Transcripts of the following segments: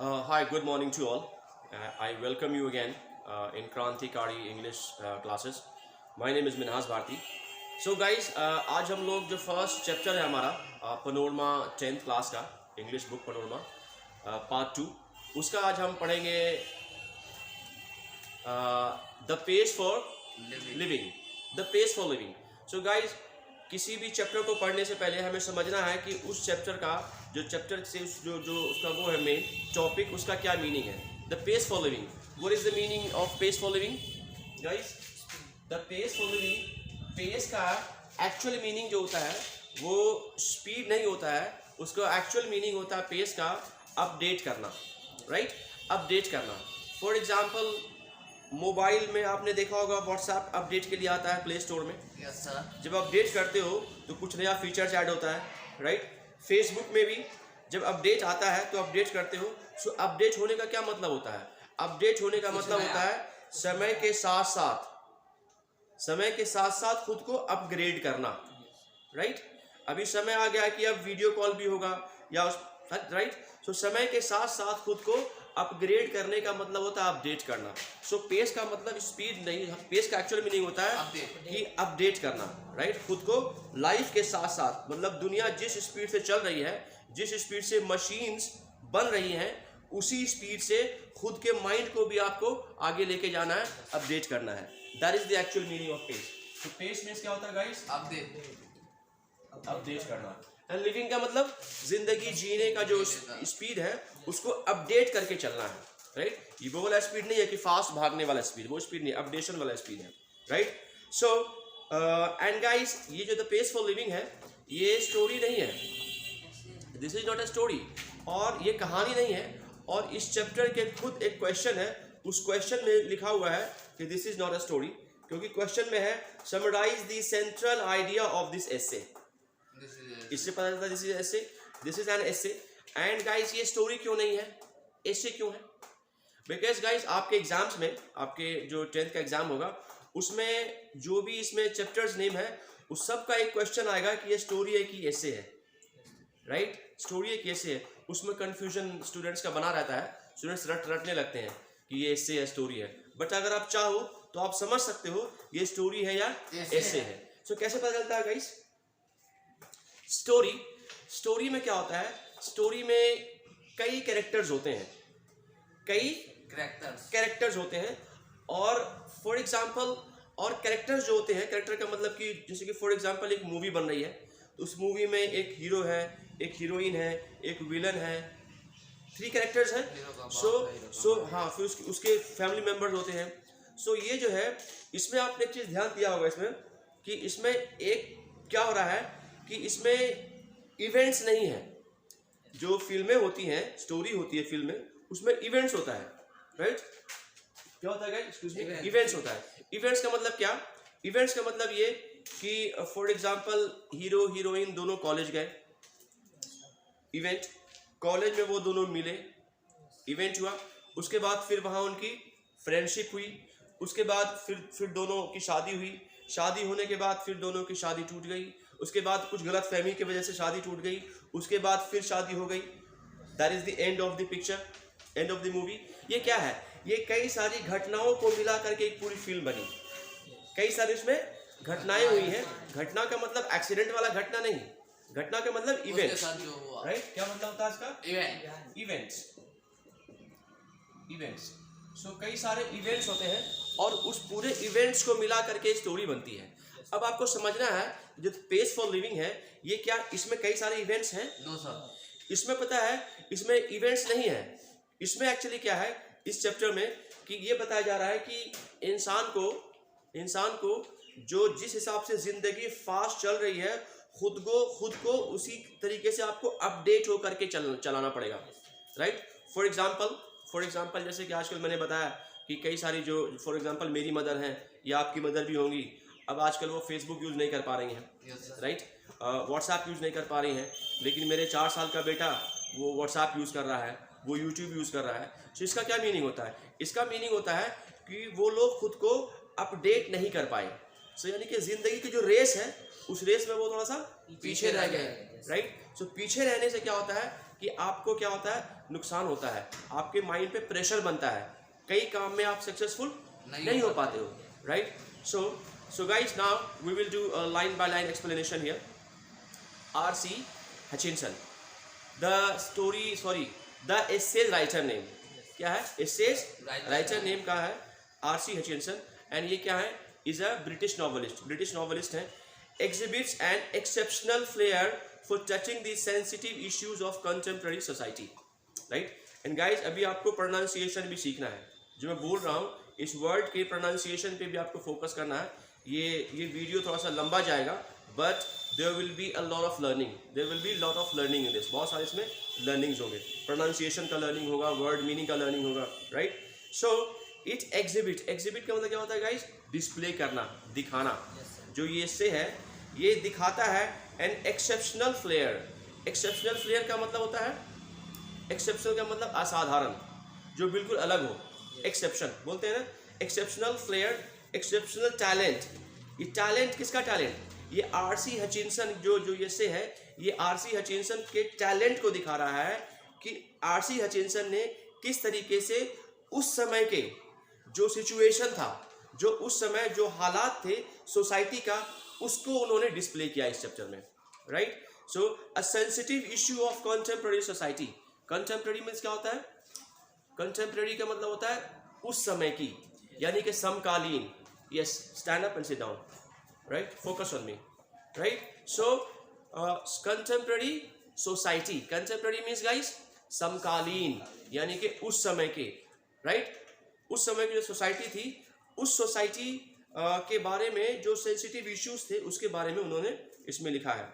Hi, good morning to all. I welcome you again in Krantikari English classes. My name is Minhas Bharti. So guys, आज हम लोग जो first chapter है हमारा panorama 10th class का English book panorama part 2 उसका आज हम पढ़ेंगे the page for living. The page for living. So guys, किसी भी चैप्टर को पढ़ने से पहले हमें समझना है कि उस चैप्टर का जो चैप्टर से जो उसका वो है मेन टॉपिक, उसका क्या मीनिंग है। The page for living, what is the meaning of page for living guys? The page for living, page का एक्चुअल मीनिंग जो होता है वो स्पीड नहीं होता है, उसका एक्चुअल मीनिंग होता है पेज का अपडेट करना, राइट? अपडेट करना। फॉर एग्जाम्पल, मोबाइल में आपने देखा होगा व्हाट्सएप अपडेट के लिए आता है प्ले स्टोर में। Yes sir. जब अपडेट करते हो तो कुछ नया फीचर्स ऐड होता है, राइट? फेसबुक में भी जब अपडेट आता है तो अपडेट करते हो। सो अपडेट होने का क्या मतलब होता है? अपडेट होने का मतलब होता है समय के साथ साथ खुद को अपग्रेड करना, राइट? अभी समय आ गया कि अब वीडियो कॉल भी होगा या राइट? सो समय के साथ साथ खुद को अपग्रेड करने का मतलब होता है अपडेट करना। सो पेस का मतलब स्पीड नहीं, पेस का एक्चुअल मीनिंग होता है कि अपडेट करना, राइट? खुद को लाइफ के साथ साथ, मतलब दुनिया जिस स्पीड से चल रही है, जिस स्पीड से मशीन्स बन रही हैं, उसी स्पीड से खुद के माइंड को भी आपको आगे लेके जाना है, अपडेट करना है। That is the actual meaning of pace. तो पेस मीन्स क्या होता है गाइस? अपडेट करना। एंड लिविंग का मतलब जिंदगी जीने का जो स्पीड है उसको अपडेट करके चलना है, राइट? ये वो वाला स्पीड नहीं है कि फास्ट भागने वाला स्पीड, वो स्पीड नहीं, अपडेशन वाला स्पीड है, राइट? सो एंड गाइस, ये जो द पेस फॉर लिविंग है ये स्टोरी नहीं है, this is not a story, और ये कहानी नहीं है। और इस चैप्टर के खुद एक क्वेश्चन है, उस क्वेश्चन में लिखा हुआ है कि this is not a story, क्योंकि क्वेश्चन में है summarise the central idea of this essay. इससे पता चलता है this is essay, this is an essay. And guys, ये स्टोरी क्यों नहीं है, एसे क्यों है? बिकॉज गाइस, आपके एग्जाम्स में, आपके जो 10th का एग्जाम होगा उसमें जो भी इसमें चैप्टर्स नेम है उस सब का एक क्वेश्चन आएगा कि ये स्टोरी है कि एसे है, राइट? स्टोरी है कि एसे है। उसमें कंफ्यूजन स्टूडेंट्स का बना रहता है, स्टूडेंट्स रटने लगते हैं कि ये एसे है, स्टोरी है। बट अगर आप चाहो तो आप समझ सकते हो ये स्टोरी है या एसे है। सो कैसे पता चलता है गाइस? स्टोरी में क्या होता है? स्टोरी में कई कैरेक्टर्स होते हैं, कई कैरेक्टर्स होते हैं। और फॉर एग्जांपल, और कैरेक्टर्स जो होते हैं, कैरेक्टर का मतलब कि जैसे कि फॉर एग्जांपल एक मूवी बन रही है तो उस मूवी में एक हीरो है, एक हीरोइन है, एक विलन है, 3 कैरेक्टर्स हैं। सो हाँ, फिर उसके फैमिली मेम्बर्स होते हैं। सो ये जो है, इसमें आपने एक चीज़ ध्यान दिया होगा इसमें कि इसमें एक क्या हो रहा है कि इसमें इवेंट्स नहीं है। जो फिल्में होती हैं, स्टोरी होती है फिल्म में, उसमें इवेंट्स होता है, राइट? क्या होता है गाइस? एक्सक्यूज मी, इवेंट्स होता है। इवेंट्स का मतलब क्या? इवेंट्स का मतलब ये कि फॉर एग्जांपल हीरो हीरोइन दोनों कॉलेज गए, इवेंट। कॉलेज में वो दोनों मिले, इवेंट हुआ। उसके बाद फिर वहाँ उनकी फ्रेंडशिप हुई, उसके बाद फिर दोनों की शादी हुई, शादी होने के बाद फिर दोनों की शादी टूट गई, उसके बाद कुछ गलत फहमी की वजह से शादी टूट गई, उसके बाद फिर शादी हो गई। That is the end of the picture, end of the movie. ये क्या है? ये कई सारी घटनाओं को मिला करके एक पूरी फिल्म बनी। कई सारी इसमें घटनाएं हुई हैं। घटना का मतलब एक्सीडेंट वाला घटना नहीं, घटना का मतलब इवेंट, राइट? क्या मतलब होता है इसका? इवेंट्स। सो कई सारे इवेंट्स होते हैं और उस पूरे इवेंट्स को मिला करके स्टोरी बनती है। अब आपको समझना है जो पेज फॉर लिविंग है ये क्या, इसमें कई सारे इवेंट्स हैं? No sir. इसमें पता है, इसमें इवेंट्स नहीं है। इसमें एक्चुअली क्या है इस चैप्टर में कि ये बताया जा रहा है कि इंसान को जो जिस हिसाब से जिंदगी फास्ट चल रही है, खुद को उसी तरीके से आपको अपडेट होकर के चलाना पड़ेगा, राइट? फॉर एग्जांपल जैसे कि आजकल मैंने बताया कि कई सारी जो फॉर एग्जांपल मेरी मदर हैं या आपकी मदर भी होंगी, अब आजकल वो फेसबुक यूज़ नहीं कर पा रही हैं, राइट? व्हाट्सएप यूज़ नहीं कर पा रही हैं, लेकिन मेरे 4 साल का बेटा वो व्हाट्सएप यूज़ कर रहा है, वो यूट्यूब यूज़ कर रहा है। तो इसका क्या मीनिंग होता है? इसका मीनिंग होता है कि वो लोग खुद को अपडेट नहीं कर पाए। सो यानी कि ज़िंदगी की जो रेस है उस रेस में वो थोड़ा सा पीछे रह गए, राइट? सो पीछे रहने से क्या होता है कि आपको क्या होता है, नुकसान होता है, आपके माइंड पे प्रेशर बनता है, कई काम में आप सक्सेसफुल नहीं हो पाते हो, right? So guys, now we will do a line by line explanation here. R.C. Hutchinson, the essay writer name क्या है? Essays writer name का है R.C. Hutchinson, and ये क्या है? Is a British novelist है. Exhibits an exceptional flair for touching the sensitive issues of contemporary society, right? And guys, अभी आपको pronunciation भी सीखना है. जो मैं बोल रहा हूँ, इस वर्ड के pronunciation पे भी आपको फोकस करना है. ये वीडियो थोड़ा सा लंबा जाएगा, but there will be a lot of learning. There will be lot of learning in this. बहुत सारे इसमें learnings होंगे. Pronunciation का learning होगा, word meaning का learning होगा, right? So it exhibit का मतलब क्या होता है guys? Display करना, दिखाना. जो ये से है, ये दिखाता है an exceptional flair. Exceptional flair का मतलब होता है, exceptional का मतलब असाधारण, जो बिल्कुल अलग हो. Exception बोलते हैं ना, exceptional flair, exceptional talent. ये talent किसका talent? ये R.C. हचिनसन जो ये से है, ये R.C. हचिनसन के टैलेंट को दिखा रहा है कि R.C. हचिनसन ने किस तरीके से उस समय के जो सिचुएशन था, जो उस समय जो हालात थे सोसाइटी का, उसको उन्होंने डिस्प्ले किया इस चैप्टर में, right? So a sensitive issue of contemporary society. Contemporary means क्या होता है? कंटेम्प्रेरी का मतलब होता है उस समय की, यानी कि समकालीन. Yes, stand up and sit down, right? Focus on me, right? So contemporary society. Contemporary means guys समकालीन, यानी कि उस समय के, right? उस समय की जो सोसाइटी थी, उस सोसाइटी के बारे में जो सेंसिटिव इश्यूज थे उसके बारे में उन्होंने इसमें लिखा है.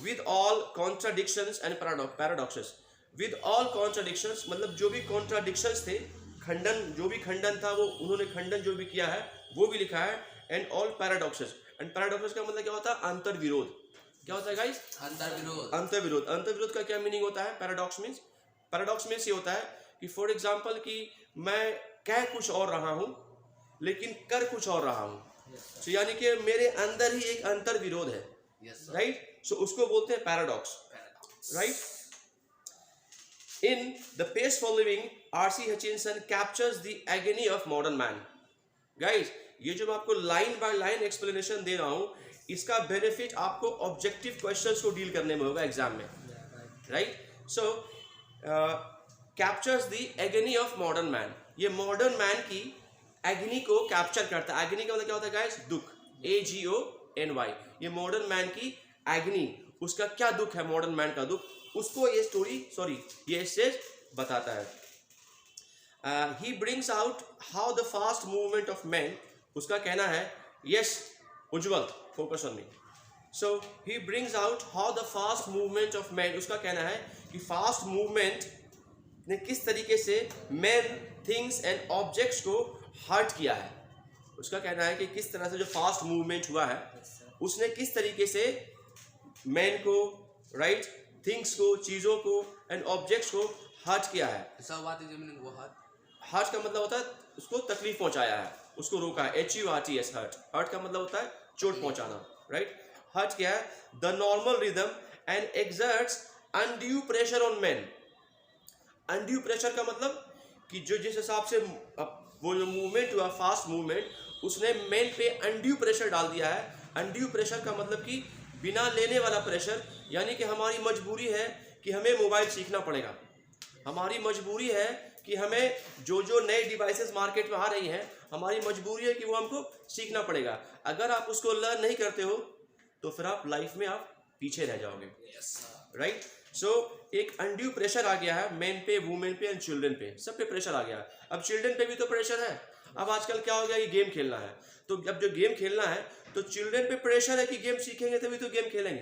With all contradictions and paradoxes. With all contradictions मतलब जो भी contradictions थे, खंडन, जो भी खंडन था वो उन्होंने खंडन जो भी किया है वो भी लिखा है. And all paradoxes. And paradoxes का मतलब क्या होता है? अंतर विरोध. क्या होता है गाइस? अंतर विरोध का क्या मीनिंग होता है? पैराडॉक्स मीन्स ये होता है कि फॉर एग्जांपल कि मैं कह कुछ और रहा हूँ लेकिन कर कुछ और रहा हूँ. सो यानी कि मेरे अंदर ही एक अंतर विरोध है, राइट? सो उसको बोलते हैं paradox, right? In the page following R.C. Hutchinson captures the agony of modern man. Guys, ये जो मैं आपको लाइन बाय लाइन एक्सप्लेनेशन दे रहा हूँ, इसका बेनिफिट आपको ऑब्जेक्टिव क्वेश्चंस को डील करने में होगा एग्जाम में, right? So captures the agony of modern man. ये मॉडर्न मैन की एगनी को कैप्चर करता है. एगनी का मतलब क्या होता है गाइस? दुख. AGONY. ये मॉडर्न मैन की एगनी, उसका क्या दुख है, मॉडर्न मैन का दुख, उसको ये एसेज बताता है. He brings out how the fast movement of men, उसका कहना है, yes Ujjwal, focus on me. So he brings out how the fast movement of men, उसका कहना है कि fast movement ने किस तरीके से men, things and objects को hurt किया है. उसका कहना है कि किस तरह से जो fast movement हुआ है उसने किस तरीके से men को, right, things को, चीज़ों को and objects को hurt किया है. हर्ट का मतलब होता है उसको तकलीफ पहुंचाया है, उसको रोका है. HURTS, हर्ट का मतलब होता है चोट पहुंचाना, राइट? हर्ट क्या है? The normal rhythm and exerts undue pressure on man. Undue pressure का मतलब कि जो जिस हिसाब से वो जो मूवमेंट हुआ, फास्ट मूवमेंट, उसने मैन पे अनड्यू प्रेशर डाल दिया है. अनड्यू प्रेशर का मतलब कि बिना लेने वाला प्रेशर, यानी कि हमारी मजबूरी है कि हमें मोबाइल सीखना पड़ेगा. हमारी मजबूरी है कि हमें जो नए डिवाइसेस मार्केट में आ रही हैं, हमारी मजबूरी है कि वो हमको सीखना पड़ेगा. अगर आप उसको लर्न नहीं करते हो तो फिर आप लाइफ में आप पीछे रह जाओगे, राइट? सो एक अनड्यू प्रेशर आ गया है मेन पे, वुमेन पे एंड चिल्ड्रन पे, सब पे प्रेशर आ गया है. अब चिल्ड्रन पे भी तो प्रेशर है. अब आजकल क्या हो गया, ये गेम खेलना है, तो अब जो गेम खेलना है तो चिल्ड्रन पे प्रेशर है कि गेम सीखेंगे तभी तो गेम खेलेंगे,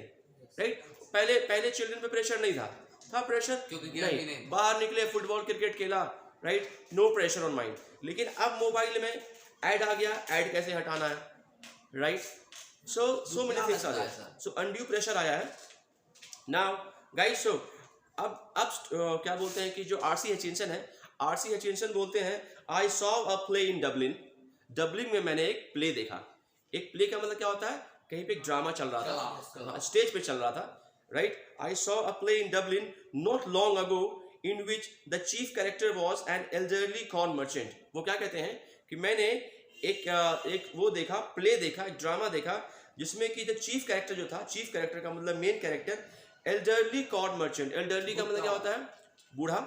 राइट? पहले चिल्ड्रन पे प्रेशर नहीं था प्रेशर, क्योंकि नहीं, बाहर निकले, फुटबॉल क्रिकेट खेला, right? No pressure on mind. लेकिन अब मोबाइल में ऐड आ गया, ऐड कैसे हटाना है, राइट? सो मेनी थिंग्स आ गए. सो अनड्यू प्रेशर आया है. नाउ गाइस, सो अब क्या बोलते हैं कि जो R.C. हचिनसन है, R.C. हचिनसन बोलते हैं, I saw a play in Dublin में मैंने एक प्ले देखा. एक प्ले का मतलब क्या होता है? कहीं पे एक ड्रामा चल रहा था, स्टेज पे चल रहा था, right? I saw a play in Dublin not long ago in which the chief character was an elderly corn merchant. वो क्या कहते हैं कि मैंने एक वो देखा, प्ले देखा, एक ड्रामा देखा जिसमें कि जो चीफ कैरेक्टर जो था, चीफ कैरेक्टर का मतलब main character elderly corn merchant. Elderly का मतलब क्या होता है? बूढ़ा.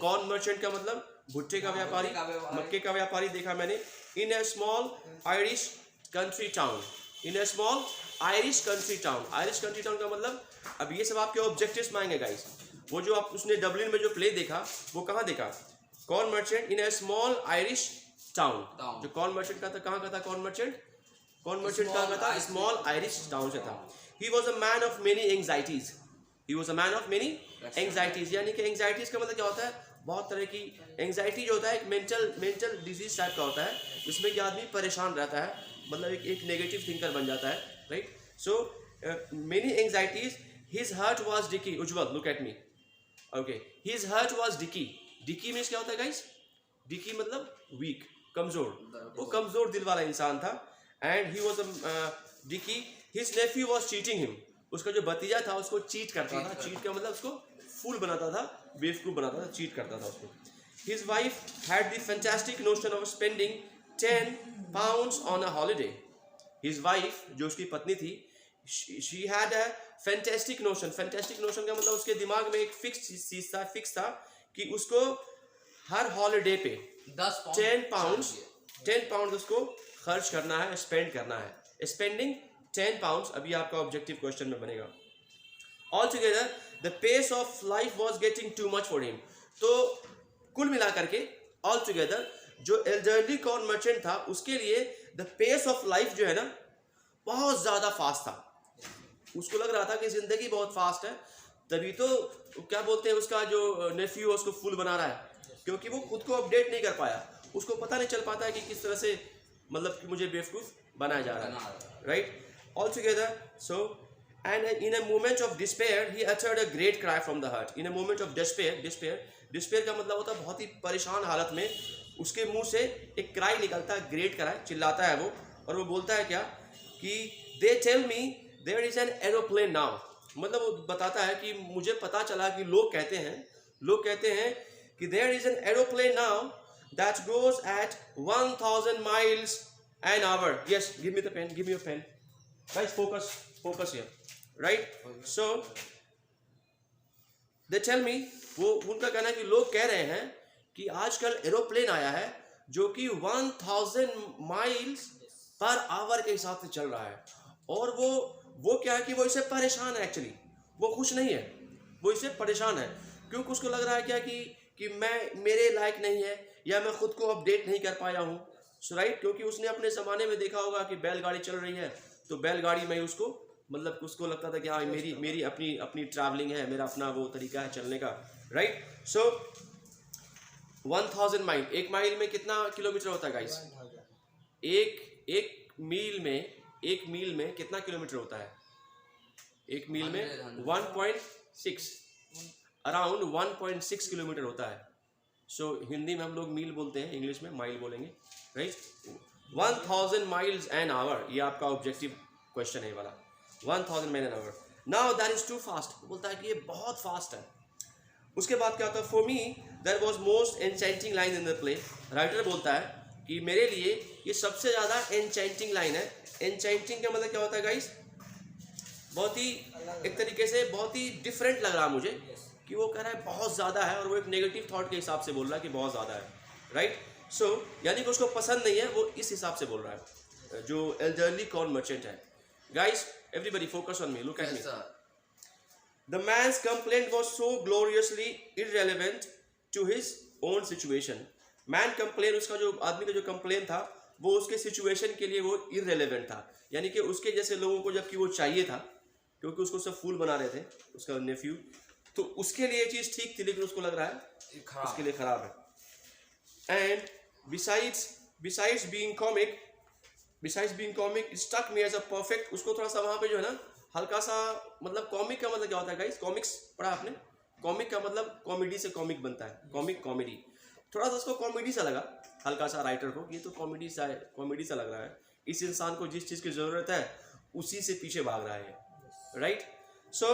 कॉर्न मर्चेंट का मतलब भुट्टे का व्यापारी, मक्के का व्यापारी देखा मैंने. In a small Irish country town. In a small Irish country town. Irish country town का मतलब, अब ये सब आपके ऑब्जेक्टिव्स में आएंगे गाइस. वो जो आप उसने डबलिन में जो प्ले देखा वो कहाँ देखा? Corn merchant in a small Irish town. जो कॉर्न मर्चेंट का था, कहाँ का था कॉर्न मर्चेंट? कॉर्न मर्चेंट कहाँ का था? स्मॉल आयरिश टाउन से था. He was a man of many anxieties. He was a man of many anxieties. यानी कि एंग्जाइटीज का मतलब क्या होता है? बहुत तरह की एंग्जाइटी जो होता है एक मेंटल डिजीज टाइप का होता है जिसमें कि आदमी परेशान रहता है, मतलब एक नेगेटिव थिंकर बन जाता है, right? So many anxieties. His heart was dicky. Ujjwal, look at me. Okay, his heart was dicky. Dicky means क्या होता है गाइस? डिकी मतलब वीक, कमजोर. वो कमजोर दिल वाला इंसान था. And he was dicky. His nephew was cheating him. उसका जो भतीजा था उसको चीट करता था. चीट का मतलब उसको फूल बनाता था, बेवकूफ बनाता था, चीट करता था उसको. His wife had the fantastic notion of spending 10 pounds on a holiday. His wife, जो उसकी पत्नी थी, she had a fantastic notion. Fantastic notion का मतलब उसके दिमाग में एक फिक्स था कि उसको हर हॉलीडे पे 10 पाउंड उसको खर्च करना है, स्पेंड करना है. Spending 10 pounds. अभी आपका ऑब्जेक्टिव क्वेश्चन में बनेगा. Altogether the pace of life was getting too much for him. तो कुल मिलाकर के ऑल टुगेदर जो एल्डरली कॉर्न मर्चेंट था उसके लिए द पेस ऑफ लाइफ जो है ना बहुत ज़्यादा फास्ट था. उसको लग रहा था कि ज़िंदगी बहुत फास्ट है, तभी तो क्या बोलते हैं उसका जो नेफ्यू है उसको फूल बना रहा है, क्योंकि वो खुद को अपडेट नहीं कर पाया. उसको पता नहीं चल पाता है कि किस तरह से मतलब कि मुझे बेवकूफ़ बनाया जा रहा है, right? All together so and in a moment of despair he uttered a great cry from the heart. In a moment of despair का मतलब होता है बहुत ही परेशान हालत में उसके मुंह से एक क्राई निकलता है, ग्रेट क्राई, चिल्लाता है वो. और वो बोलता है क्या कि they tell me there is an aeroplane now. मतलब वो बताता है कि मुझे पता चला कि लोग कहते हैं कि there is an aeroplane now that goes at 1000 miles an hour. Yes, give me the pen, give me your pen. Guys, focus here, right? So they tell me, वो उनका कहना है कि लोग कह रहे हैं कि आजकल एरोप्लेन आया है जो कि 1000 miles पर आवर के हिसाब से चल रहा है. और वो क्या है कि वो इससे परेशान है. एक्चुअली वो खुश नहीं है, वो इससे परेशान है क्योंकि उसको लग रहा है क्या कि मैं मेरे लायक नहीं है या मैं खुद को अपडेट नहीं कर पाया हूँ, राइट? क्योंकि उसने अपने ज़माने में देखा होगा कि बैलगाड़ी चल रही है, तो बैलगाड़ी में उसको मतलब उसको लगता था कि हाँ मेरी अपनी ट्रैवलिंग है, मेरा अपना वो तरीका है चलने का, राइट? सो 1000 माइल, 1 माइल में कितना किलोमीटर होता है गाइस? एक मील में कितना किलोमीटर होता है? एक मील में 1.6, अराउंड 1.6 किलोमीटर होता है. सो हिंदी में हम लोग मील बोलते हैं, इंग्लिश में माइल बोलेंगे, राइट? 1000 miles an hour, ये आपका ऑब्जेक्टिव क्वेश्चन है वाला. 1000 miles an hour. Now that is too fast. बोलता है कि ये बहुत फास्ट है. उसके बाद क्या होता है? For me there was most enchanting line in the play. Writer बोलता है कि मेरे लिए ये सबसे ज़्यादा एनचेंटिंग लाइन है. एनचेंटिंग का मतलब क्या होता है गाइस? बहुत ही एक तरीके से बहुत ही डिफरेंट लग रहा मुझे कि वो कह रहा है बहुत ज़्यादा है, और वो एक नेगेटिव थॉट के हिसाब से बोल रहा है कि बहुत ज़्यादा है, राइट? सो यानी कि उसको पसंद नहीं है, वो इस हिसाब से बोल रहा है जो एल्डरली कॉर्न मर्चेंट है. Guys, everybody focus on me, look at me. The man's complaint was so gloriously irrelevant to his own situation. Man complain, उसका जो आदमी का जो कंप्लेन था वो उसके सिचुएशन के लिए वो इररिलेवेंट था. यानी कि उसके जैसे लोगों को जबकि वो चाहिए था, क्योंकि उसको सब फूल बना रहे थे उसका नेफ्यू, तो उसके लिए चीज़ ठीक थी, लेकिन उसको लग रहा है उसके लिए खराब है. And besides being comic, it struck me as a perfect. उसको थोड़ा सा वहाँ पे जो है ना हल्का सा, मतलब कॉमिक का मतलब क्या होता है गाइस? कॉमिक्स पढ़ा आपने? कॉमिक का मतलब कॉमेडी से कॉमिक बनता है, कॉमेडी. थोड़ा सा उसको कॉमेडी सा लगा हल्का सा राइटर को, ये तो कॉमेडी सा लग रहा है. इस इंसान को जिस चीज़ की ज़रूरत है उसी से पीछे भाग रहा है, right? So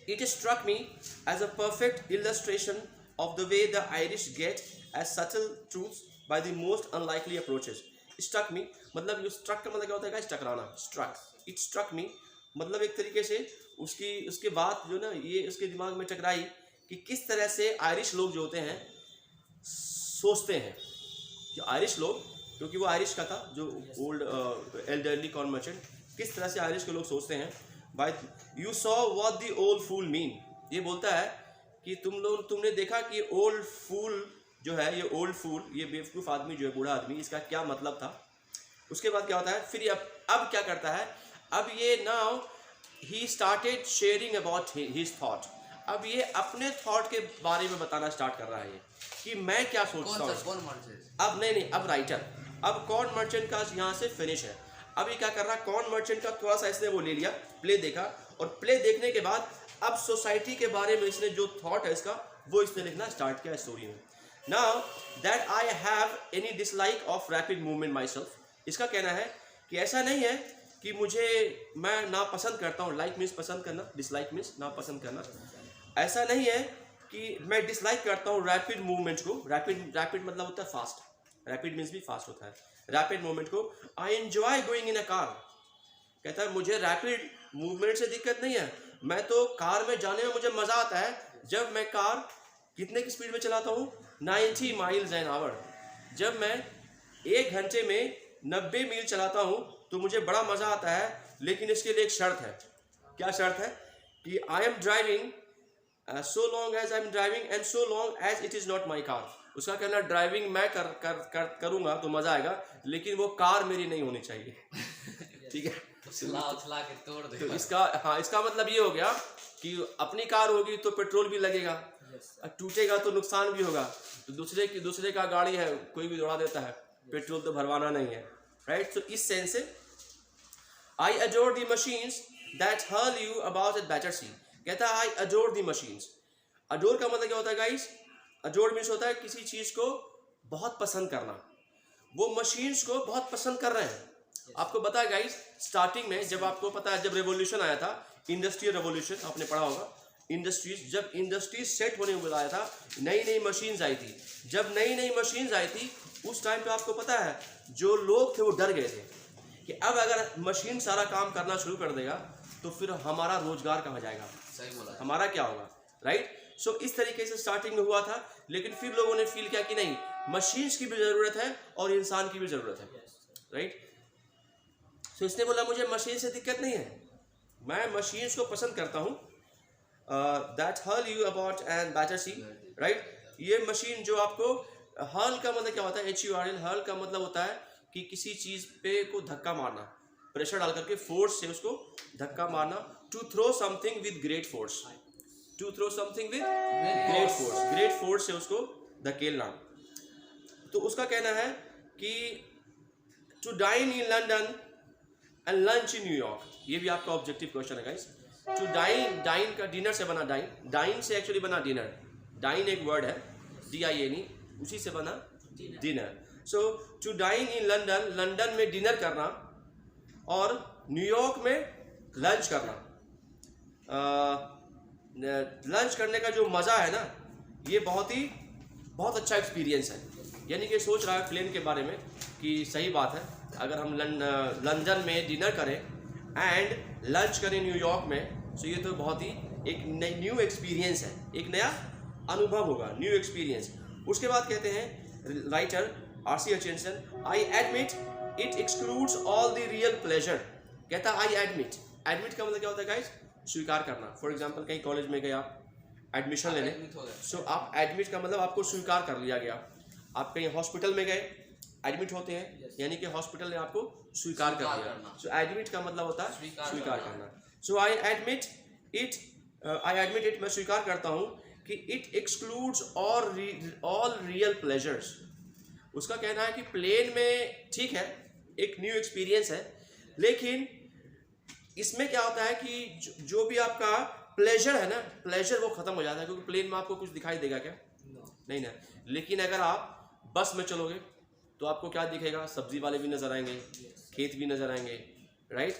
It struck me as a perfect illustration of the way the Irish get at subtle truths by the most unlikely approaches. Struck me मतलब जो struck का मतलब क्या होता है guys? टकराना. Struck. It struck me मतलब एक तरीके से उसके बाद जो ना ये उसके दिमाग में टकराई कि किस तरह से आयरिश लोग जो होते हैं सोचते हैं. जो आयरिश लोग, क्योंकि वो आयरिश का था जो ओल्ड एल्डरली कॉर्न मर्चेंट, किस तरह से आयरिश के लोग सोचते हैं. By you saw what the old fool mean. ये बोलता है कि तुमने देखा कि ओल्ड फूल जो है, ये ओल्ड फूल, ये बेवकूफ़ आदमी जो है, बूढ़ा आदमी, इसका क्या मतलब था. उसके बाद क्या होता है फिर अब क्या करता है, अब ये now he started sharing about his thought. अब ये अपने थॉट के बारे में बताना स्टार्ट कर रहा है कि मैं क्या सोचता हूँ. अब नहीं, अब राइटर, अब कॉर्न मर्चेंट का यहाँ से फिनिश है. अभी क्या कर रहा है, कॉर्न मर्चेंट का थोड़ा सा इसने वो ले लिया, प्ले देखा, और प्ले देखने के बाद अब सोसाइटी के बारे में इसने जो थॉट है इसका, वो इसने लिखना स्टार्ट किया स्टोरी में. Now that I have any dislike of rapid movement my self. इसका कहना है कि ऐसा नहीं है कि मैं नापसंद करता हूँ. लाइक मीन्स पसंद करना, डिसलाइक मीन्स नापसंद करना. ऐसा नहीं है कि मैं डिसलाइक करता हूँ रैपिड मूवमेंट को. रैपिड मतलब होता है फास्ट, रैपिड मीन्स भी फास्ट होता है. रैपिड मूवमेंट को I enjoy going in a car. कहता है मुझे रैपिड मूवमेंट से दिक्कत नहीं है, मैं तो कार में जाने में मुझे मज़ा आता है. जब मैं कार कितने की स्पीड में चलाता हूँ, 90 माइल्स एन आवर. जब मैं 1 घंटे में 90 मील चलाता हूँ तो मुझे बड़ा मज़ा आता है. लेकिन इसके लिए एक शर्त है. क्या शर्त है? कि I am driving so long as I am driving and so long as it is not my car. उसका कहना ड्राइविंग मैं करूँगा तो मज़ा आएगा, लेकिन वो कार मेरी नहीं होनी चाहिए. ठीक है, उछला के तोड़ दे. तो इसका मतलब ये हो गया कि अपनी कार होगी तो पेट्रोल भी लगेगा, टूटेगा तो नुकसान भी होगा. तो दूसरे का गाड़ी है, कोई भी दौड़ा देता है, पेट्रोल तो भरवाना नहीं है. राइट. तो इस सेंस से I adore the machines that hurl you about at Battersea. कहता है I adore the machines. Adore का मतलब क्या होता है गाइस? अडोर मीन्स होता है किसी चीज़ को बहुत पसंद करना. वो मशीन्स को बहुत पसंद कर रहे हैं. आपको पता है गाइस, स्टार्टिंग में जब आपको पता है जब रेवोल्यूशन आया था, इंडस्ट्रियल रेवोल्यूशन आपने पढ़ा होगा. जब इंडस्ट्रीज सेट होने को आया था, नई मशीन्स आई थी. जब नई मशीन्स आई थी उस टाइम पे आपको पता है जो लोग थे वो डर गए थे कि अब अगर मशीन सारा काम करना शुरू कर देगा तो फिर हमारा रोजगार कहाँ जाएगा, सही बोला, हमारा क्या होगा. राइट. सो इस तरीके से स्टार्टिंग में हुआ था, लेकिन फिर लोगों ने फील किया कि नहीं, मशीन्स की भी ज़रूरत है और इंसान की भी ज़रूरत है. राइट. सो इसने बोला मुझे मशीन से दिक्कत नहीं है, मैं मशीन्स को पसंद करता हूँ. That hurl you about and Battersea. Right. ये मशीन जो आपको, हर्ल का मतलब क्या होता है, HURL. हर्ल का मतलब होता है कि किसी चीज़ पे को धक्का मारना, प्रेशर डाल करके फोर्स से उसको धक्का मारना. To throw something with great force. To throw something with great force. Great force से उसको धकेलना. तो उसका कहना है कि to dine in London and lunch in New York. ये भी आपका ऑब्जेक्टिव क्वेश्चन है गाइस. टू डाइन का डिनर से बना डाइन से एक्चुअली बना डिनर. डाइन एक वर्ड है, DINE, उसी से बना dinner. So to dine in London, London में डिनर करना, और न्यूयॉर्क में लंच करना. लंच करने का जो मज़ा है ना, ये बहुत अच्छा एक्सपीरियंस है. यानी कि सोच रहा है प्लेन के बारे में कि सही बात है, अगर हम लंदन में डिनर करें एंड लंच करें न्यूयॉर्क में, तो ये तो बहुत ही एक न्यू एक्सपीरियंस है, एक नया अनुभव होगा, न्यू एक्सपीरियंस. उसके बाद कहते हैं writer R.C. Hutchinson, I admit it excludes all the real pleasure. कहता आई एडमिट. एडमिट का मतलब क्या होता है गाइस? स्वीकार करना. फॉर एग्जांपल कहीं कॉलेज में गए आप एडमिशन लेने, सो आप एडमिट का मतलब आपको स्वीकार कर लिया गया. आप कहीं हॉस्पिटल में गए, एडमिट होते हैं, यानी कि हॉस्पिटल ने आपको स्वीकार कर लिया. सो एडमिट का मतलब होता है स्वीकार करना. सो आई एडमिट इट, मैं स्वीकार करता हूँ कि it excludes all real pleasures. उसका कहना है कि प्लेन में ठीक है, एक न्यू एक्सपीरियंस है, लेकिन इसमें क्या होता है कि जो भी आपका प्लेजर है ना, प्लेजर वो ख़त्म हो जाता है, क्योंकि प्लेन में आपको कुछ दिखाई देगा क्या? नहीं ना. लेकिन अगर आप बस में चलोगे तो आपको क्या दिखेगा? सब्जी वाले भी नज़र आएंगे, खेत भी नज़र आएंगे, राइट,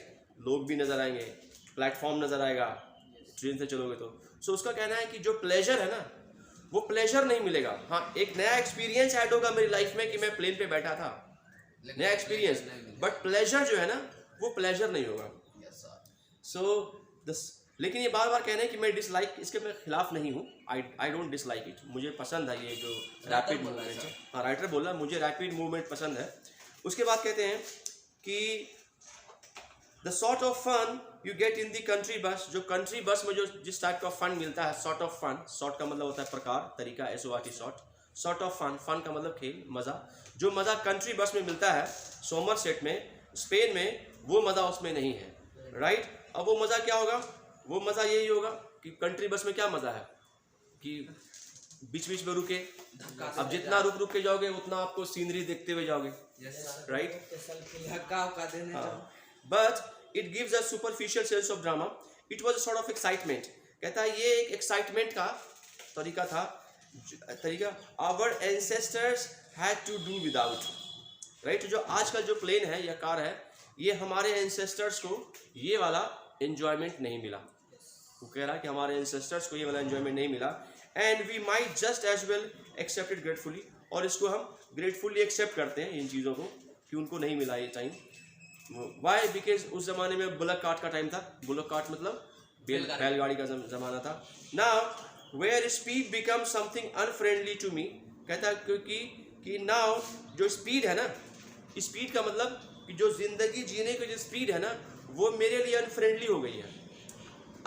लोग भी नज़र आएंगे, प्लेटफॉर्म नज़र आएगा, ट्रेन से चलोगे तो। सो उसका कहना है कि जो प्लेजर है ना वो प्लेजर नहीं मिलेगा। हाँ, एक नया एक्सपीरियंस ऐड होगा मेरी लाइफ में कि मैं प्लेन पे बैठा था, नया एक्सपीरियंस, बट प्लेजर जो है ना वो प्लेजर नहीं होगा। सो लेकिन ये बार बार कहना है कि मैं डिसलाइक, इसके मैं खिलाफ नहीं हूँ। आई डोंट डिसलाइक इट, मुझे पसंद है ये जो रैपिड मूवमेंट है। हाँ, राइटर बोला मुझे रैपिड मूवमेंट पसंद है। उसके बाद कहते हैं कि the sort of fun you get in the country bus, जो कंट्री बस में जो जिस टाइप का फन मिलता है, सॉर्ट ऑफ फन, सॉर्ट का मतलब होता है प्रकार, तरीका, SORT sort of fun, fun का मतलब खेल, मज़ा, जो मज़ा कंट्री बस में मिलता है सोमरसेट में, स्पेन में, वो मज़ा उसमें नहीं है, राइट। अब वो मज़ा क्या होगा? वो मज़ा यही होगा कि कंट्री बस में क्या मज़ा है कि बीच बीच में रुके, अब जितना रुक रुक के जाओगे उतना आपको सीनरी देखते हुए जाओगे, right. But it gives a superficial sense of drama, it was a sort of excitement. कहता है ये एक एक्साइटमेंट का तरीका था, our ancestors had to do without, right. जो आज का जो प्लेन है या कार है, ये हमारे एंसेस्टर्स को ये वाला एंजॉयमेंट नहीं मिला। वो कह रहा है कि हमारे एंसेस्टर्स को ये वाला एंजॉयमेंट नहीं मिला, and we might just as well accept it gratefully, और इसको हम ग्रेटफुली एक्सेप्ट करते हैं इन चीज़ों को कि उनको नहीं मिला ये टाइम। वाई? बिकॉज उस ज़माने में बुलक कार्ट का टाइम था, बुलक कार्ट मतलब बैलगाड़ी का ज़माना था। Now where speed become something unfriendly to me, कहता है क्योंकि नाउ जो स्पीड है ना, स्पीड का मतलब कि जो ज़िंदगी जीने की जो स्पीड है ना वो मेरे लिए अनफ्रेंडली हो गई है।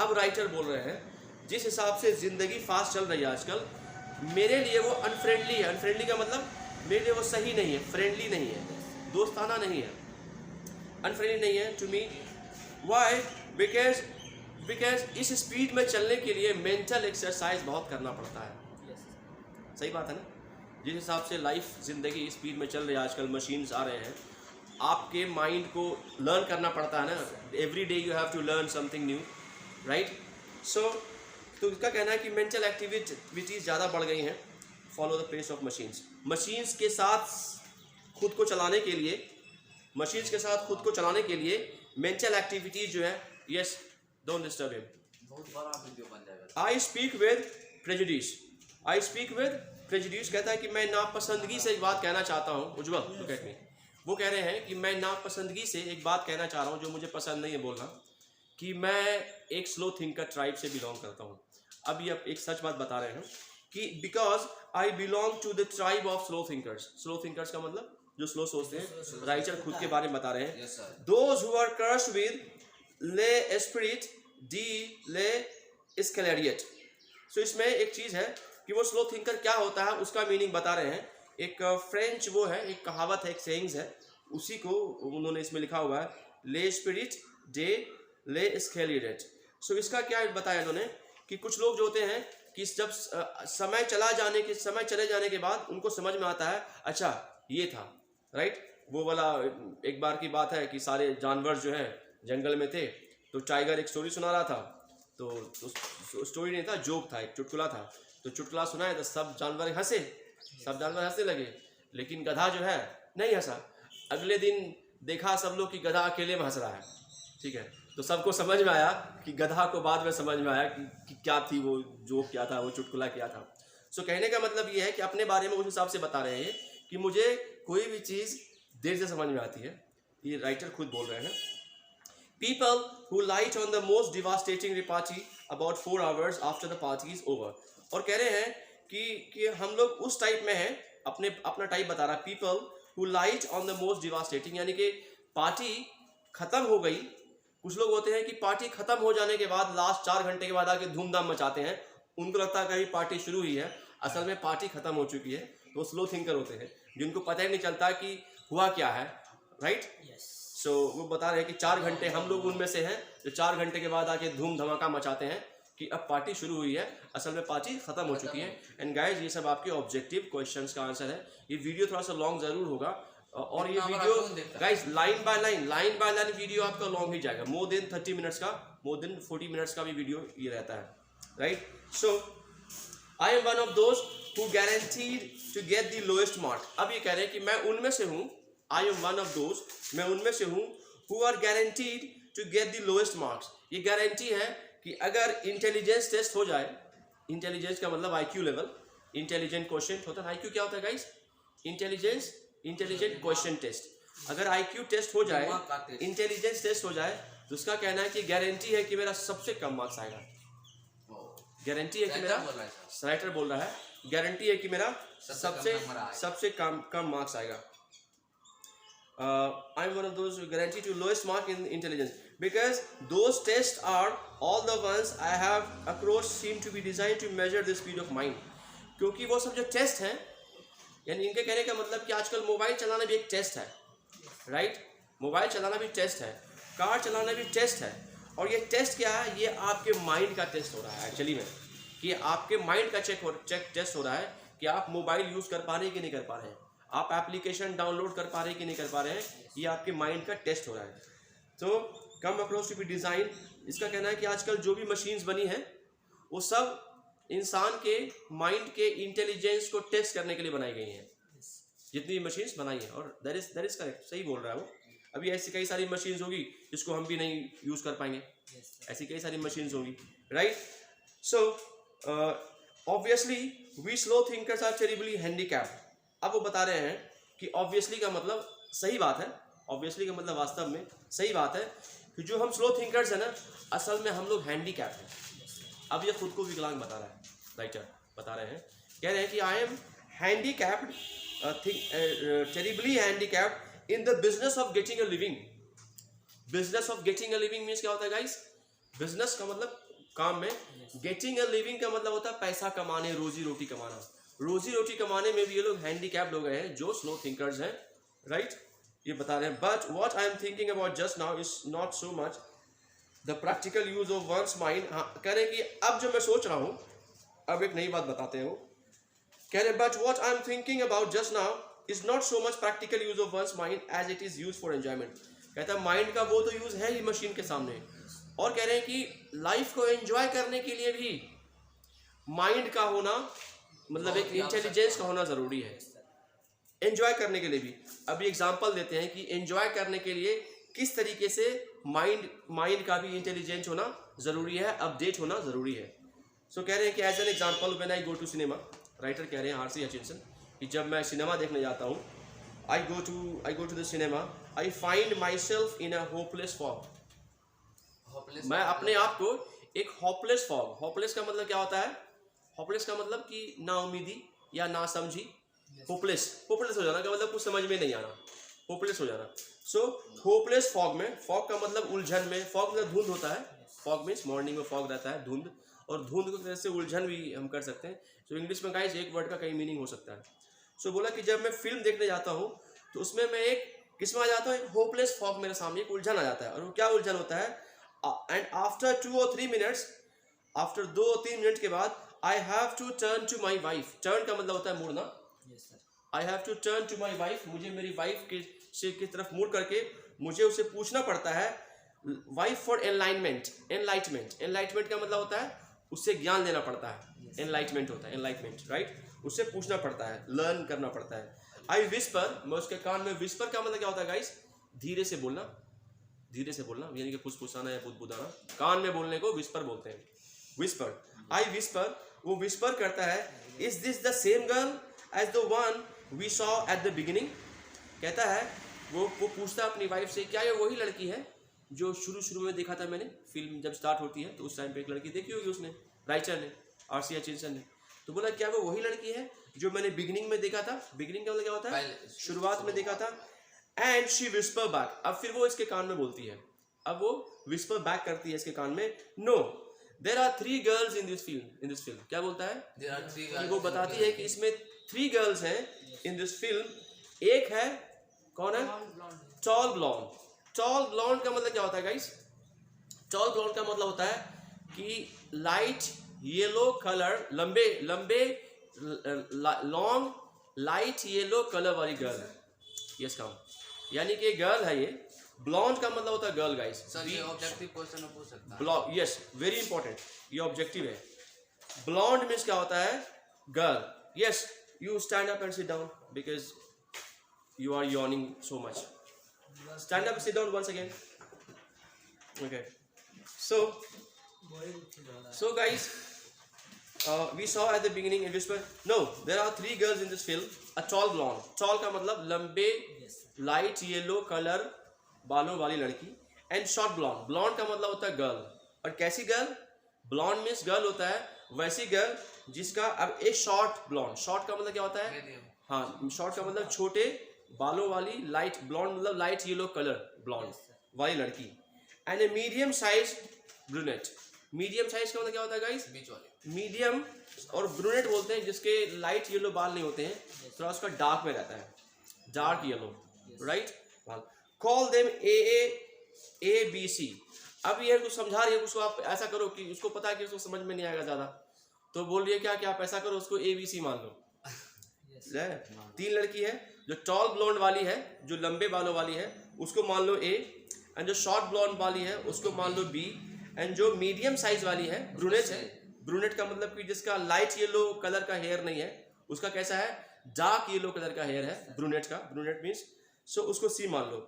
अब राइटर बोल रहे हैं जिस हिसाब से ज़िंदगी फास्ट चल रही है आजकल, मेरे लिए वो अनफ्रेंडली है। अनफ्रेंडली का मतलब मेरे लिए वो सही नहीं है, फ्रेंडली नहीं है, दोस्ताना नहीं है, अनफ्रेंडली नहीं है टू मी। वाई? बिकॉज इस स्पीड में चलने के लिए मेंटल एक्सरसाइज बहुत करना पड़ता है। सही बात है ना? जिस हिसाब से लाइफ ज़िंदगी स्पीड में चल रही है आजकल, मशीन्स आ रहे हैं, आपके माइंड को लर्न करना पड़ता है ना, every day you have to learn something new, right. So तो इसका कहना है कि मेंटल एक्टिविटीज़ ज़्यादा बढ़ गई हैं, follow the pace of machines. Machines के साथ खुद को चलाने के लिए, मशीन्स के साथ खुद को चलाने के लिए मेंटल एक्टिविटीज़ जो है, यस डोंट डिस्टर्ब हिम, बहुत बड़ा वीडियो बन जाएगा। I speak with prejudice, I speak with prejudice. कहता है कि मैं नापसंदगी से एक बात कहना चाहता हूँ। उज्जवल लुक एट मी, वो कह रहे हैं कि मैं नापसंदगी से एक बात कहना चाह रहा हूँ जो मुझे पसंद नहीं है बोलना, कि मैं एक स्लो थिंकर ट्राइब से बिलोंग करता हूँ। अब ये एक सच बात बता रहे हैं कि because I belong to the tribe of slow thinkers. Slow thinkers का मतलब जो स्लो सोचते हैं, राइटर खुद के बारे में बता रहे हैं। Those who are cursed with le esprit de le escalier. सो इसमें एक चीज़ है कि वो स्लो थिंकर क्या होता है उसका मीनिंग बता रहे हैं। एक फ्रेंच वो है, एक कहावत है, एक सेइंग्स है, उसी को उन्होंने इसमें लिखा हुआ है, ले स्पिरिट डे ले स्केलेरिएट। सो इसका क्या बताया इन्होंने कि कुछ लोग जो होते हैं कि जब समय चले जाने के बाद उनको समझ में आता है अच्छा ये था, राइट। वो वाला एक बार की बात है कि सारे जानवर जो हैं जंगल में थे, तो टाइगर एक स्टोरी सुना रहा था, तो स्टोरी नहीं था, जोक था, एक चुटकुला था। तो चुटकुला सुनाया तो सब जानवर हंसने लगे, लेकिन गधा जो है नहीं हंसा। अगले दिन देखा सब लोग कि गधा अकेले में हंस रहा है, ठीक है। तो सबको समझ में आया कि गधा को बाद में समझ में आया कि क्या थी वो जोक, क्या था वो चुटकुला, क्या था। सो कहने का मतलब ये है कि अपने बारे में उस हिसाब से बता रहे हैं कि मुझे कोई भी चीज़ देर से समझ में आती है। ये राइटर खुद बोल रहे हैं। People who light on the most devastating repartee about 4 hours after the party is over। और कह रहे हैं कि हम लोग उस टाइप में हैं, अपना टाइप बता रहा है। People who light on the most devastating, यानी कि पार्टी ख़त्म हो गई। कुछ लोग होते हैं कि पार्टी ख़त्म हो जाने के बाद लास्ट 4 घंटे के बाद आके धूमधाम मचाते हैं, उनको लगता है कहीं पार्टी शुरू हुई है, असल में पार्टी ख़त्म हो चुकी है। तो स्लो थिंकर होते हैं जिनको पता ही नहीं चलता कि हुआ क्या है, राइट। सो वो बता रहे हैं कि 4 घंटे हम लोग उनमें से हैं जो 4 घंटे के बाद आके धूम धमाका मचाते हैं कि अब पार्टी शुरू हुई है, असल में पार्टी ख़त्म हो चुकी है। एंड गाइज ये सब आपके ऑब्जेक्टिव क्वेश्चंस का आंसर है। ये वीडियो थोड़ा सा लॉन्ग ज़रूर होगा, और ये video guys line by line video आपका लॉन्ग ही जाएगा, मोर देन 30 मिनट्स का, मोर देन 40 मिनट्स का भी वीडियो ये रहता है, right. So I am one of those who guaranteed to get the lowest mark. अब ये कह रहे हैं कि मैं उनमें से हूँ, I am one of those, मैं उनमें से हूँ, who are guaranteed to get the lowest marks. ये गारंटी है कि अगर इंटेलिजेंस टेस्ट हो जाए, इंटेलिजेंस का मतलब IQ लेवल, इंटेलिजेंट क्वेश्चन होता है। IQ क्या होता है guys? Intelligence, intelligent question test. अगर IQ टेस्ट हो जाए, इंटेलिजेंस टेस्ट हो जाए, तो उसका कहना है कि गारंटी है कि मेरा सबसे कम मार्क्स आएगा। गारंटी है कि मेरा, राइटर बोल रहा है, गारंटी है कि मेरा सबसे कम मार्क्स आएगा। I am one of those who guarantee to lowest mark in intelligence because those tests are all the ones I have approached seem to be designed to measure the speed of mind। क्योंकि वो सब जो test हैं, यानी इनके कहने का मतलब कि आजकल मोबाइल चलाना भी एक टेस्ट है, राइट? मोबाइल चलाना भी टेस्ट है, कार चलाना भी टेस्ट है। और ये टेस्ट क्या है? ये आपके माइंड का टेस्ट हो रहा है एक्चुअली में, कि आपके माइंड का टेस्ट हो रहा है कि आप मोबाइल यूज़ कर पा रहे हैं कि नहीं कर पा रहे हैं, आप एप्लीकेशन डाउनलोड कर पा रहे हैं कि नहीं कर पा रहे हैं, ये आपके माइंड का टेस्ट हो रहा है। तो come across to be design, इसका कहना है कि आजकल जो भी मशीन्स बनी हैं वो सब इंसान के माइंड के इंटेलिजेंस को टेस्ट करने के लिए बनाई गई हैं, जितनी मशीन्स बनाई हैं। और दैट इज करेक्ट, सही बोल रहा है वो। अभी ऐसी कई सारी मशीन्स होगी जिसको हम भी नहीं यूज़ कर पाएंगे, ऐसी कई सारी मशीन्स होगी, right? So obviously we slow thinkers are terribly handicapped. अब वो बता रहे हैं कि ऑब्वियसली का मतलब सही बात है, ऑब्वियसली का मतलब वास्तव में सही बात है कि जो हम स्लो थिंकर्स हैं ना, असल में हम लोग हैंडीकैप हैं। अब ये खुद को विकलांग बता रहा है, राइटर बता रहे हैं, कह रहे हैं कि I am handicapped, terribly handicapped in the business of getting a living. Business of getting a living means क्या होता है गाइस? बिजनेस का मतलब काम में, गेटिंग अ लिविंग का मतलब होता है पैसा कमाने, रोजी रोटी कमाना। रोजी रोटी कमाने में भी ये लोग हैंडीकैप्ड हो गए हैं जो स्लो थिंकर्स हैं, राइट? ये बता रहे हैं, but what I am thinking about just now is not so much the practical use of one's mind. हाँ, कह रहे हैं कि अब जो मैं सोच रहा हूँ, अब एक नई बात बताते हैं वो, कह रहे हैं but what I am thinking about just now is not so much practical use of one's mind as it is use for enjoyment. कहता है माइंड का वो तो यूज है ही मशीन के सामने, और कह रहे हैं कि लाइफ को एंजॉय करने के लिए भी माइंड का होना, मतलब एक इंटेलिजेंस का होना जरूरी है, एंजॉय करने के लिए भी। अभी एग्जांपल देते हैं कि एंजॉय करने के लिए किस तरीके से माइंड का भी इंटेलिजेंस होना जरूरी है, अपडेट होना जरूरी है। सो कह रहे हैं कि as an example when I go to cinema, writer कह रहे हैं आरसी हचिंसन, कि जब मैं सिनेमा देखने जाता हूँ, I go to the cinema, I find myself in a hopeless fog. मैं अपने आप को एक होपलेस फॉग, होपलेस का मतलब क्या होता है? होपलेस का मतलब कि नाउमीदी या ना समझी, होपलेस हो जाना का मतलब कुछ समझ में नहीं आना, होपलेस हो जाना। सो होपलेस फॉग में, फॉग का मतलब उलझन में, फॉग मतलब धुंध होता है, फॉग मीन्स मॉर्निंग में फॉग रहता है, धुंध, और धुंध को तरह से उलझन भी हम कर सकते हैं। सो इंग्लिश में गाइस एक वर्ड का कई मीनिंग हो सकता है। सो बोला कि जब मैं फिल्म देखने जाता हूँ तो उसमें मैं एक किस में आ जाता हूँ, एक होपलेस फॉग मेरे सामने एक उलझन आ जाता है। और वो क्या उलझन होता है? And after 2 or 3 minutes, after 2 और 3 मिनट के बाद I have to turn to my wife. Turn का मतलब होता है मुड़ना। I have to turn to my wife, मुझे मेरी वाइफ की तरफ मुड़ करके मुझे उसे पूछना पड़ता है, वाइफ फॉर एनलाइटमेंट। एनलाइटमेंट का मतलब होता है उससे ज्ञान लेना पड़ता है, एनलाइटमेंट होता है, एनलाइटमेंट, राइट? उससे पूछना पड़ता है, लर्न करना पड़ता है। आई विस्पर, मैं उसके कान में, विस्पर का मतलब क्या होता है गाइस? धीरे से बोलना, धीरे से बोलना, यानी कि फुसफुसाना या बुदबुदाना, कान में बोलने को विस्पर बोलते हैं, विस्पर। आई विस्पर, वो विस्पर करता है, is this the same girl as the one we saw at the beginning. कहता है, वो पूछता है अपनी वाइफ से, क्या ये वही लड़की है जो शुरू में देखा था मैंने? फिल्म जब स्टार्ट होती है तो उस टाइम पे एक लड़की देखी होगी उसने, राइटर ने, आरसी हचिंसन ने। तो बोला क्या वो वही लड़की है जो मैंने बिगिनिंग में देखा था? बिगिनिंग का मतलब क्या होता है? शुरुआत में देखा था। एंड शी विस्पर बैक, अब फिर वो इसके कान में बोलती है, अब वो विस्पर बैक करती है इसके कान में, no there are 3 girls in this film. क्या बोलता है? कि वो बताती है कि इसमें 3 गर्ल्स हैं इन दिस फिल्म। एक है, कौन है? Toll blonde. टॉल ब्लॉन्ड का मतलब क्या होता है गाइस? टॉल ब्लॉन्ड का मतलब होता है कि लाइट येलो कलर, लंबे लॉन्ग लाइट येलो कलर वाली गर्ल, यस काम, यानी कि गर्ल है ये। ब्लॉन्ड का मतलब होता है गर्ल गाइस। सर ये ऑब्जेक्टिव क्वेश्चन पूछ सकता है। यस, वेरी इंपॉर्टेंट, ये ऑब्जेक्टिव है। ब्लॉन्ड मीन्स क्या होता है? Girl. Yes, you stand up and sit down because you are yawning so much. Stand up, sit down once again. Okay. So So guys, we saw at the beginning in whisper. No, there are 3 girls in this film. A tall blonde. Tall का मतलब लंबे light yellow color बालों वाली लड़की. And short blonde. Blonde का मतलब होता है girl. और कैसी girl? Blonde means girl होता है वैसी girl जिसका अब एक short blonde. Short का मतलब क्या होता है? हाँ, short का मतलब छोटे बालों वाली light blonde मतलब light yellow color blonde वाली लड़की. And a medium sized brunette. Medium size का मतलब क्या होता है गाइस? बीच वाले. मीडियम और ब्रूनेट बोलते हैं जिसके लाइट येलो बाल नहीं होते हैं, थोड़ा उसका डार्क में रहता है, dark yellow, right. Call them A B C. अब ये कुछ समझा रही है, उसको आप ऐसा करो कि उसको पता है कि उसको समझ में नहीं आएगा ज़्यादा, तो बोल रही है क्या कि आप ऐसा करो उसको ABC मान लो. 3 लड़की है, जो टॉल ब्लॉन्ड वाली है, जो लंबे बालों वाली है उसको मान लो A, एंड जो शॉर्ट ब्लॉन्ड वाली है उसको मान लो B, एंड जो मीडियम साइज वाली है ब्रूनेट है. ब्रूनेट का मतलब कि जिसका लाइट येलो कलर का हेयर नहीं है, उसका कैसा है? डार्क येलो कलर का हेयर है ब्रूनेट का. ब्रूनेट मीन्स सो उसको C मान लो.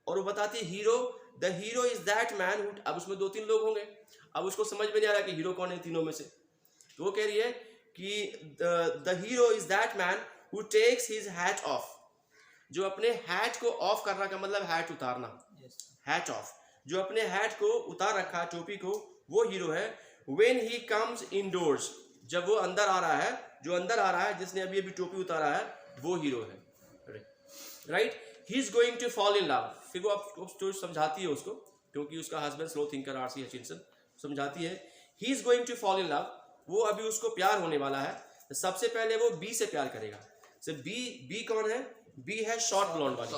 और वो बताती है hero, the hero is that man who. अब उसमें 2-3 लोग होंगे, अब उसको समझ में नहीं आ रहा कि हीरो कौन है तीनों में से, तो वो कह रही है कि the hero is that man who takes his hat off. जो अपने हैट को ऑफ करना का मतलब हैट उतारना, हैट ऑफ. जो अपने हैट को उतार रखा है, टोपी को, वो हीरो है. When he comes indoors, जब वो अंदर आ रहा है, जो अंदर आ रहा है जिसने अभी टोपी उतारा है वो हीरो है, right. He is going to fall in love. फिर वो आपको समझाती है उसको, क्योंकि उसका husband slow thinker RC Hutchinson समझाती है. He is going to fall in love. वो अभी उसको प्यार होने वाला है. सबसे पहले वो बी से प्यार करेगा. बी कौन है? बी है शॉर्ट ब्लॉन्ड वाली.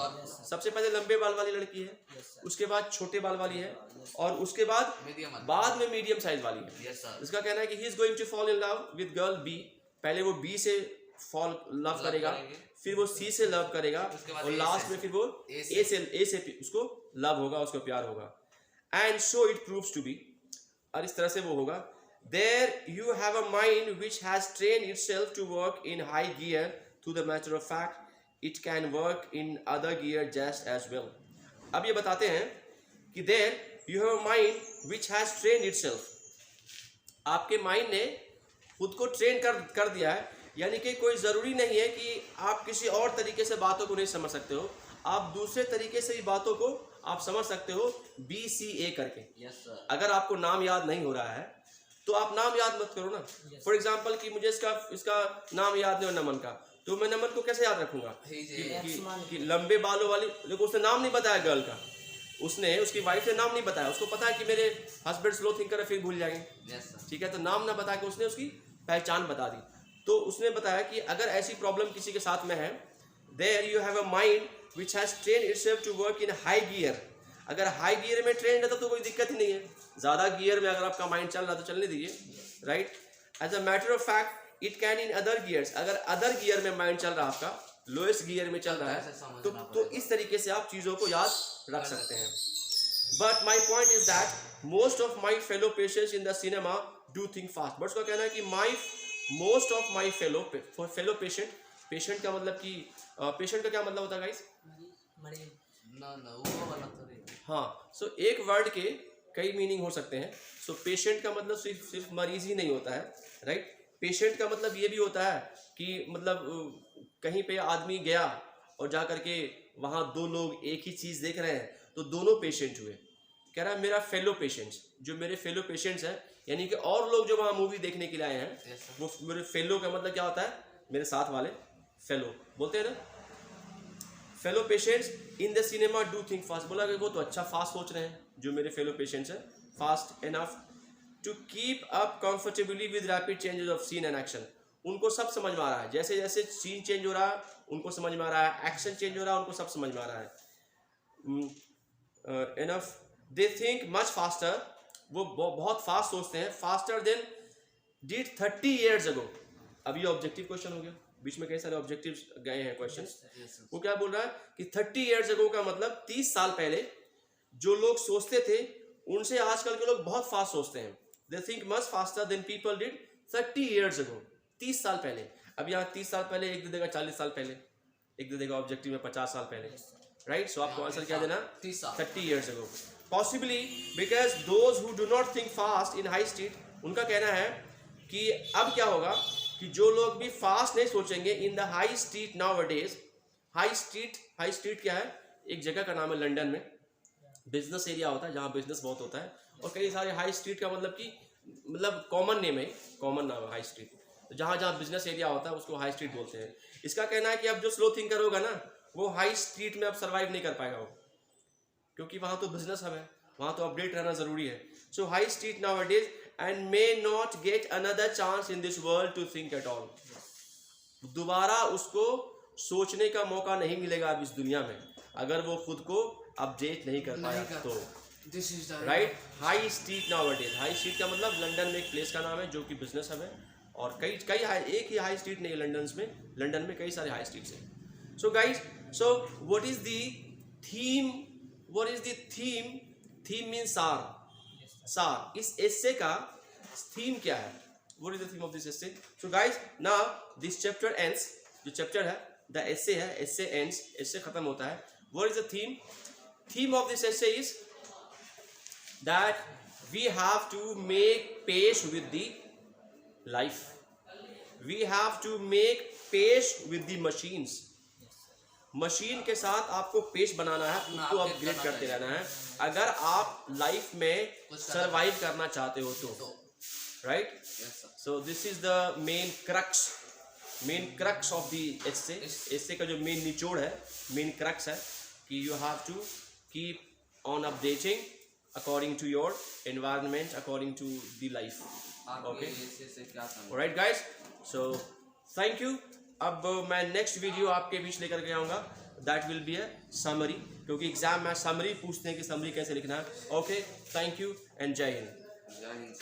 सबसे पहले लंबे बाल वाली लड़की है, उसके बाद छोटे बाल वाली है, और उसके बाद में मीडियम साइज वाली है. इसका कहना है कि he is going to fall in love with girl B. पहले वो बी से लव करेगा, फिर वो सी से लव करेगा, और लास्ट में फिर वो ए से उसको लव होगा, उसको प्यार होगा. And so it proves to be. और इस तरह से वो होगा. There you have a mind which has trained itself to work in high gear. To the matter of fact it can work in other gear just as well. अब ये बताते हैं कि there you have a mind which has trained itself. आपके mind ने खुद को train कर दिया है, यानी कि कोई ज़रूरी नहीं है कि आप किसी और तरीके से बातों को नहीं समझ सकते हो, आप दूसरे तरीके से भी बातों को आप समझ सकते हो BCA करके. अगर आपको नाम याद नहीं हो रहा है तो आप नाम याद मत करो ना. फॉर एग्जाम्पल कि मुझे इसका नाम याद नहीं हो नमन का, तो मैं नमन को कैसे याद रखूंगा कि लंबे बालों वाली. देखो उसने नाम नहीं बताया गर्ल का, उसकी वाइफ ने नाम नहीं बताया. उसको पता है कि मेरे हस्बैंड स्लो थिंकर है, फिर भूल जाएंगे, ठीक है. तो नाम ना बता के उसने उसकी पहचान बता दी. तो उसने बताया कि अगर ऐसी प्रॉब्लम किसी के साथ में है, there you have a mind which has trained itself to work in high gear. अगर हाई गियर में ट्रेंड है तो कोई दिक्कत ही नहीं है. ज़्यादा गियर में अगर आपका माइंड चल रहा तो चलने दीजिए, right. As a matter of fact it can in other gears. अगर अदर गियर में माइंड चल रहा है आपका, लोएस्ट गियर में चल रहा है, तो इस तरीके से आप चीज़ों को याद रख सकते हैं. But my point is that most of my fellow patients in the cinema do think fast. But उसका कहना है कि most of my fellow patient का मतलब कि पेशेंट का क्या मतलब होता है गाइस? हाँ, सो एक वर्ड के कई मीनिंग हो सकते हैं. सो पेशेंट का मतलब सिर्फ मरीज ही नहीं होता है, राइट. पेशेंट का मतलब ये भी होता है कि मतलब कहीं पे आदमी गया और जा करके वहाँ 2 लोग एक ही चीज़ देख रहे हैं, तो दोनों पेशेंट हुए. कह रहा है मेरा फेलो पेशेंट्स, जो मेरे फेलो पेशेंट्स हैं, यानी कि और लोग जो वहाँ मूवी देखने के लिए आए हैं, वो मेरे फेलो का मतलब क्या होता है? मेरे साथ वाले फेलो बोलते हैं ना. Fellow patients in the cinema do think fast. बोला कि वो तो अच्छा फास्ट सोच रहे हैं जो मेरे फेलो पेशेंट्स हैं, fast enough to keep up comfortably with rapid changes of scene and action. उनको सब समझ में आ रहा है, जैसे जैसे सीन चेंज हो रहा है उनको समझ में आ रहा है, एक्शन चेंज हो रहा है उनको सब समझ में आ रहा है. Enough they think much faster. वो बहुत फास्ट सोचते हैं, faster than did 30 years ago. अब ये ऑब्जेक्टिव क्वेश्चन हो गया, बीच में कई सारे ऑब्जेक्टिव्स गए हैं क्वेश्चन. वो क्या बोल रहा है कि 30 years ago का मतलब 30 साल पहले जो लोग सोचते थे उनसे आजकल के लोग बहुत फास्ट सोचते हैं. They think much faster than people did 30 years ago. 30 साल पहले. अब यहाँ 30 साल पहले एक दे देगा 40 साल पहले, एक दे देगा ऑब्जेक्टिव में 50 साल पहले, राइट? सो आपको आंसर क्या देना? 30 years ago. Possibly because those who do not think fast in high street, उनका कहना है कि अब क्या होगा कि जो लोग भी फास्ट नहीं सोचेंगे in the high street nowadays. High street क्या है? एक जगह का नाम है लंदन में, बिजनेस एरिया होता है जहाँ बिजनेस बहुत होता है, और कई सारे हाई स्ट्रीट का मतलब कॉमन नेम है, कॉमन नाम है हाई स्ट्रीट। तो जहाँ बिजनेस एरिया होता है उसको हाई स्ट्रीट बोलते हैं। इसका कहना है कि अब जो स्लो थिंकर होगा ना, वो हाई स्ट्रीट में अब सर्वाइव नहीं कर पाएगा वो, क्योंकि वहाँ तो बिजनेस हब है, वहाँ तो अपडेट रहना जरूरी है। So high street nowadays and may not get another chance in this world to think at all. दोबारा उसको सोचने का मौका नहीं मिलेगा अब इस दुनिया में, अगर वो खुद को अपडेट नहीं कर पाया तो। Right? High street nowadays, high street का मतलब लंदन में एक प्लेस का नाम है जो कि बिजनेस हब है, और कई एक ही हाई स्ट्रीट नहीं है लंदन में कई सारे हाई स्ट्रीट्स हैं। So guys, so what is the theme? Theme means सार। इस एस्से का थीम क्या है? What is the theme of this essay? So guys, now this chapter ends. जो चैप्टर है द एस्से है, एस्से एंड्स, एस्से खत्म होता है। What is the theme? Theme of this essay is that we have to make peace with the life, we have to make peace with the machines. Machine के साथ आपको पेश बनाना है, उसको अपग्रेड करते रहना है अगर आप लाइफ में सरवाइव करना चाहते हो तो। Right? So this is the main crux of the essay का जो मेन निचोड़ है, मेन क्रक्स है कि you have to keep on updating according to your environment, according to the life. Okay, alright guys, so thank you. अब मैं next video आपके बीच लेकर के आऊँगा, that will be a summary, क्योंकि एग्जाम में समरी पूछते हैं कि समरी कैसे लिखना है। ओके, थैंक यू एंड जय हिंद।